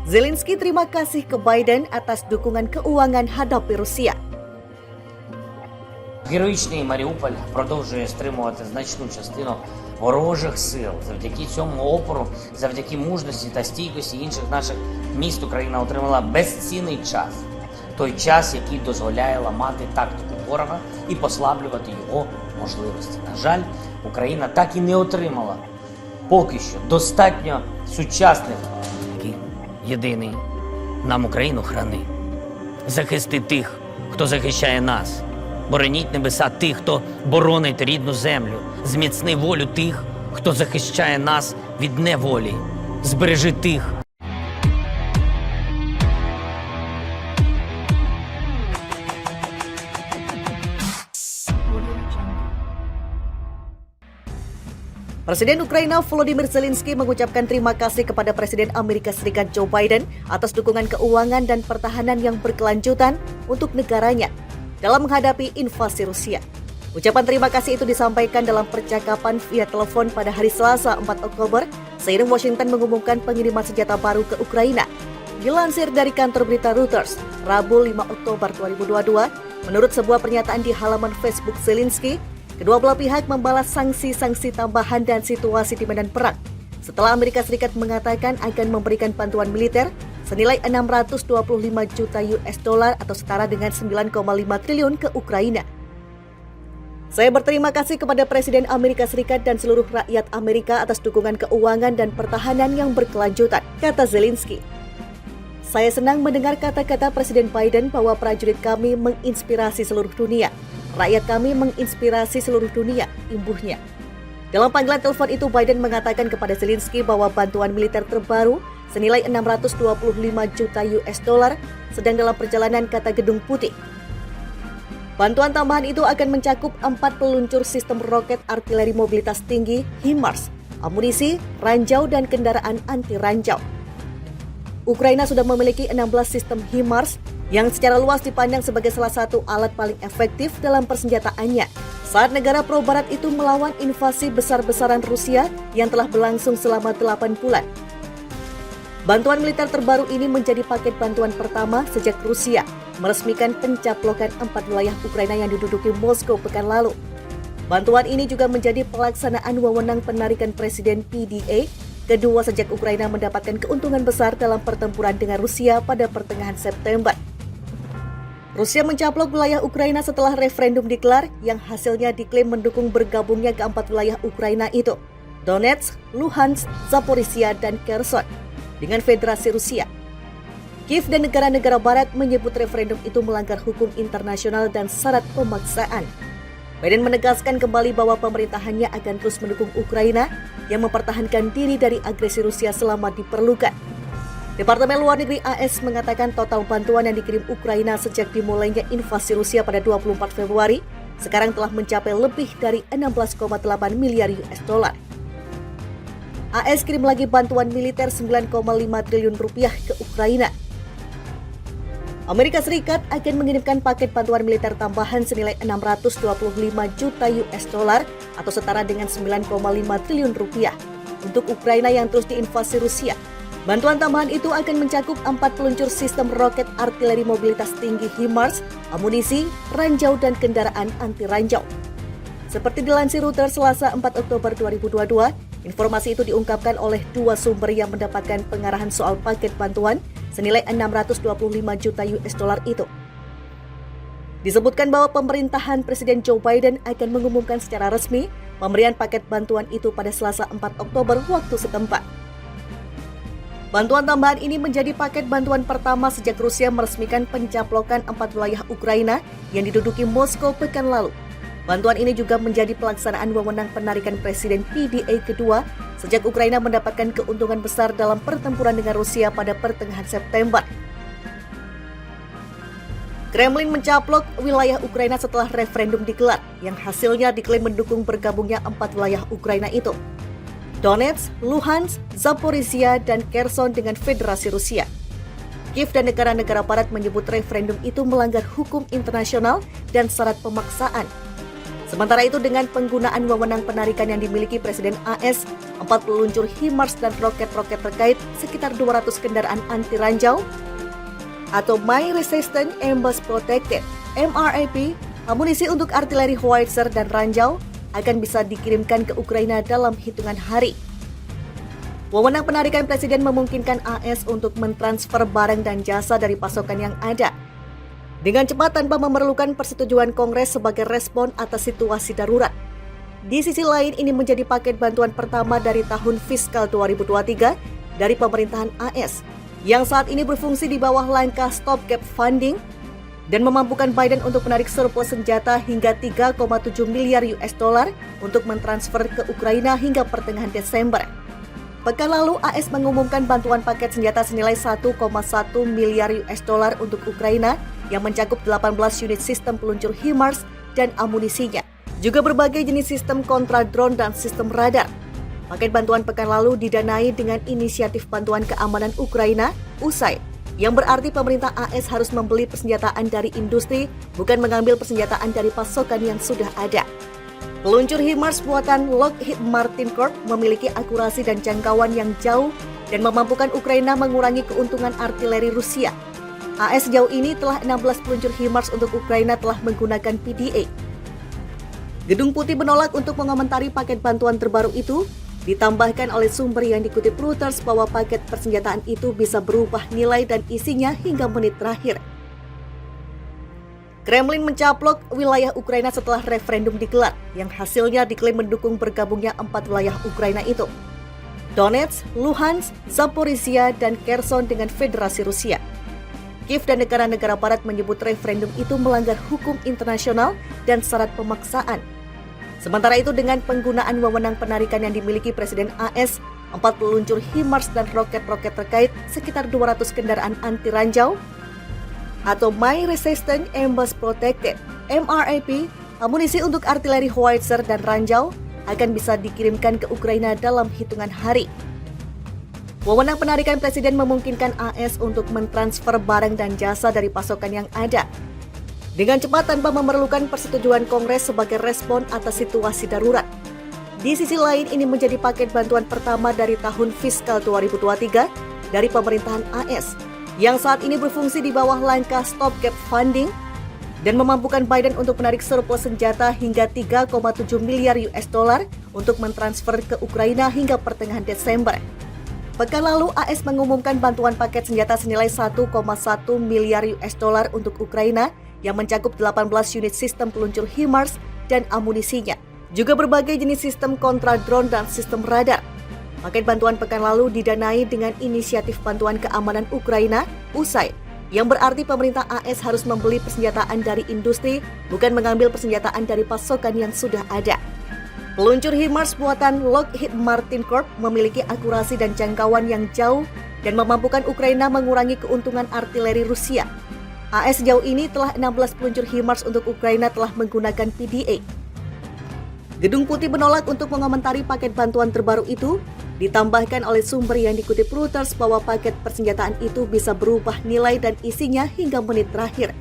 Zelensky terima kasih ke Biden atas dukungan keuangan hadapi Rusia. Героїчний Маріуполь продовжує стримувати значну частину ворожих сил. Завдяки цьому опору, завдяки мужності та стійкості інших наших міст Україна отримала безцінний час. Той час, який дозволяє ламати тактику ворога і послаблювати його можливості. На жаль, Україна так і не отримала поки що достатньо сучасних. Єдиний нам Україну храни. Захисти тих, хто захищає нас. Бороніть небеса тих, хто боронить рідну землю. Зміцни волю тих, хто захищає нас від неволі. Збережи тих. Presiden Ukraina Volodymyr Zelensky mengucapkan terima kasih kepada Presiden Amerika Serikat Joe Biden atas dukungan keuangan dan pertahanan yang berkelanjutan untuk negaranya dalam menghadapi invasi Rusia. Ucapan terima kasih itu disampaikan dalam percakapan via telepon pada hari Selasa 4 Oktober seiring Washington mengumumkan pengiriman senjata baru ke Ukraina. Dilansir dari kantor berita Reuters, Rabu 5 Oktober 2022, menurut sebuah pernyataan di halaman Facebook Zelensky, kedua belah pihak membalas sanksi-sanksi tambahan dan situasi di medan perang setelah Amerika Serikat mengatakan akan memberikan bantuan militer senilai 625 juta US dollar atau setara dengan 9,5 triliun ke Ukraina. Saya berterima kasih kepada Presiden Amerika Serikat dan seluruh rakyat Amerika atas dukungan keuangan dan pertahanan yang berkelanjutan, kata Zelensky. Saya senang mendengar kata-kata Presiden Biden bahwa prajurit kami menginspirasi seluruh dunia. Rakyat kami menginspirasi seluruh dunia, imbuhnya. Dalam panggilan telepon itu, Biden mengatakan kepada Zelensky bahwa bantuan militer terbaru senilai 625 juta US dollar sedang dalam perjalanan, kata Gedung Putih. Bantuan tambahan itu akan mencakup 4 peluncur sistem roket artileri mobilitas tinggi HIMARS, amunisi, ranjau, dan kendaraan anti-ranjau. Ukraina sudah memiliki 16 sistem HIMARS yang secara luas dipandang sebagai salah satu alat paling efektif dalam persenjataannya saat negara pro-barat itu melawan invasi besar-besaran Rusia yang telah berlangsung selama 8 bulan. Bantuan militer terbaru ini menjadi paket bantuan pertama sejak Rusia meresmikan pencaplokan 4 wilayah Ukraina yang diduduki Moskow pekan lalu. Bantuan ini juga menjadi pelaksanaan wewenang penarikan Presiden PDA kedua sejak Ukraina mendapatkan keuntungan besar dalam pertempuran dengan Rusia pada pertengahan September. Rusia mencaplok wilayah Ukraina setelah referendum digelar yang hasilnya diklaim mendukung bergabungnya keempat wilayah Ukraina itu, Donetsk, Luhansk, Zaporizhia, dan Kherson, dengan Federasi Rusia. Kiev dan negara-negara barat menyebut referendum itu melanggar hukum internasional dan syarat pemaksaan. Biden menegaskan kembali bahwa pemerintahannya akan terus mendukung Ukraina yang mempertahankan diri dari agresi Rusia selama diperlukan. Departemen Luar Negeri AS mengatakan total bantuan yang dikirim Ukraina sejak dimulainya invasi Rusia pada 24 Februari sekarang telah mencapai lebih dari 16,8 miliar US dollar. AS kirim lagi bantuan militer 9,5 triliun rupiah ke Ukraina. Amerika Serikat akan mengirimkan paket bantuan militer tambahan senilai 625 juta US dollar atau setara dengan 9,5 triliun rupiah untuk Ukraina yang terus diinvasi Rusia. Bantuan tambahan itu akan mencakup 4 peluncur sistem roket artileri mobilitas tinggi HIMARS, amunisi, ranjau, dan kendaraan anti-ranjau. Seperti dilansir Reuters Selasa 4 Oktober 2022, informasi itu diungkapkan oleh dua sumber yang mendapatkan pengarahan soal paket bantuan senilai 625 juta US dollar itu. Disebutkan bahwa pemerintahan Presiden Joe Biden akan mengumumkan secara resmi pemberian paket bantuan itu pada Selasa 4 Oktober waktu setempat. Bantuan tambahan ini menjadi paket bantuan pertama sejak Rusia meresmikan pencaplokan 4 wilayah Ukraina yang diduduki Moskow pekan lalu. Bantuan ini juga menjadi pelaksanaan wewenang penarikan Presiden PDA kedua sejak Ukraina mendapatkan keuntungan besar dalam pertempuran dengan Rusia pada pertengahan September. Kremlin mencaplok wilayah Ukraina setelah referendum digelar yang hasilnya diklaim mendukung bergabungnya 4 wilayah Ukraina itu, Donetsk, Luhansk, Zaporizhia, dan Kherson dengan Federasi Rusia. Kiev dan negara-negara barat menyebut referendum itu melanggar hukum internasional dan syarat pemaksaan. Sementara itu dengan penggunaan wewenang penarikan yang dimiliki Presiden AS, 4 peluncur HIMARS dan roket-roket terkait sekitar 200 kendaraan anti ranjau, atau Mine Resistant Ambush Protected (MRAP), amunisi untuk artileri howitzer dan ranjau akan bisa dikirimkan ke Ukraina dalam hitungan hari. Wewenang penarikan Presiden memungkinkan AS untuk mentransfer barang dan jasa dari pasokan yang ada dengan cepat tanpa memerlukan persetujuan Kongres sebagai respon atas situasi darurat. Di sisi lain, ini menjadi paket bantuan pertama dari tahun fiskal 2023 dari pemerintahan AS yang saat ini berfungsi di bawah langkah stopgap funding dan memampukan Biden untuk menarik surplus senjata hingga 3,7 miliar US dollar untuk mentransfer ke Ukraina hingga pertengahan Desember. Pekan lalu, AS mengumumkan bantuan paket senjata senilai 1,1 miliar US dollar untuk Ukraina yang mencakup 18 unit sistem peluncur HIMARS dan amunisinya, juga berbagai jenis sistem kontra drone dan sistem radar. Paket bantuan pekan lalu didanai dengan inisiatif bantuan keamanan Ukraina, USAID, yang berarti pemerintah AS harus membeli persenjataan dari industri, bukan mengambil persenjataan dari pasokan yang sudah ada. Peluncur HIMARS buatan Lockheed Martin Corp memiliki akurasi dan jangkauan yang jauh dan memampukan Ukraina mengurangi keuntungan artileri Rusia. AS sejauh ini telah 16 peluncur HIMARS untuk Ukraina telah menggunakan PDA. Gedung Putih menolak untuk mengomentari paket bantuan terbaru itu, ditambahkan oleh sumber yang dikutip Reuters bahwa paket persenjataan itu bisa berubah nilai dan isinya hingga menit terakhir. Kremlin mencaplok wilayah Ukraina setelah referendum digelar, yang hasilnya diklaim mendukung bergabungnya 4 wilayah Ukraina itu: Donetsk, Luhansk, Zaporizhia, dan Kherson dengan Federasi Rusia. Kiev dan negara-negara barat menyebut referendum itu melanggar hukum internasional dan syarat pemaksaan. Sementara itu, dengan penggunaan wewenang penarikan yang dimiliki Presiden AS, 4 peluncur HIMARS dan roket-roket terkait sekitar 200 kendaraan anti ranjau, atau Mine Resistant Ambush Protected (MRAP), amunisi untuk artileri howitzer dan ranjau akan bisa dikirimkan ke Ukraina dalam hitungan hari. Wewenang penarikan Presiden memungkinkan AS untuk mentransfer barang dan jasa dari pasokan yang ada dengan cepat tanpa memerlukan persetujuan Kongres sebagai respon atas situasi darurat. Di sisi lain, ini menjadi paket bantuan pertama dari tahun fiskal 2023 dari pemerintahan AS yang saat ini berfungsi di bawah langkah stopgap funding dan memampukan Biden untuk menarik surplus senjata hingga 3,7 miliar US dollar untuk mentransfer ke Ukraina hingga pertengahan Desember. Pekan lalu, AS mengumumkan bantuan paket senjata senilai 1,1 miliar US dollar untuk Ukraina yang mencakup 18 unit sistem peluncur HIMARS dan amunisinya, juga berbagai jenis sistem kontra drone dan sistem radar. Paket bantuan pekan lalu didanai dengan inisiatif bantuan keamanan Ukraina, USAID, yang berarti pemerintah AS harus membeli persenjataan dari industri, bukan mengambil persenjataan dari pasokan yang sudah ada. Peluncur HIMARS buatan Lockheed Martin Corp memiliki akurasi dan jangkauan yang jauh dan memampukan Ukraina mengurangi keuntungan artileri Rusia. AS sejauh ini telah 16 peluncur HIMARS untuk Ukraina telah menggunakan PDA. Gedung Putih menolak untuk mengomentari paket bantuan terbaru itu, ditambahkan oleh sumber yang dikutip Reuters bahwa paket persenjataan itu bisa berubah nilai dan isinya hingga menit terakhir.